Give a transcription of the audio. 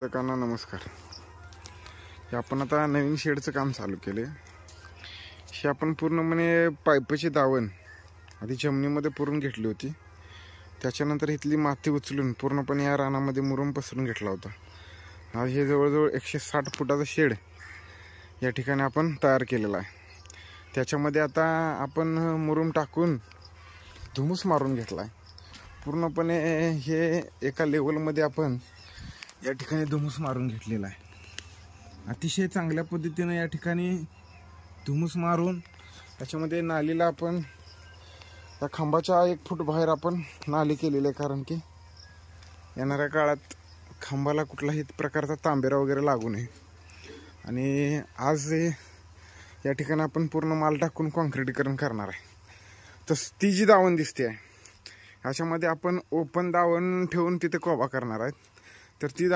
काना नमस्कार. हे आपण आता नवीन शेडचं काम चालू केले. हे आपण पूर्णपणे पाईपची दावण आधी जमिनीमध्ये पुरून घेतली होती. त्याच्यानंतर इथली माती उचलून पूर्णपणे या रानामध्ये मुरुम पसरून घेतला होता. आज हे जवळजवळ 160 फुटाचं शेड या ठिकाणी आपण तयार केलेला आहे. त्याच्यामध्ये आता आपण मुरुम टाकून धुमूस मारून घेतला आहे. पूर्णपणे हे एका लेवलमध्ये आपण या ठिकाणी धुमूस मारून घेतलेला आहे. अतिशय चांगल्या पद्धतीने या ठिकाणी धुमूस मारून त्याच्यामध्ये नालीला आपण त्या खांबाच्या 1 फूट बाहेर आपण नाली केलेली आहे. कारण की येणाऱ्या काळात खांबाला कुठलाही प्रकारचा तांबेरा वगैरे लागू नये. आणि आज या ठिकाणी आपण पूर्ण माल टाकून कॉन्क्रीटीकरण करणार आहे. तर ती जी दावण दिसते आहे याच्यामध्ये आपण ओपन दावण ठेवून तिथे कोबा करणार आहेत. तर ती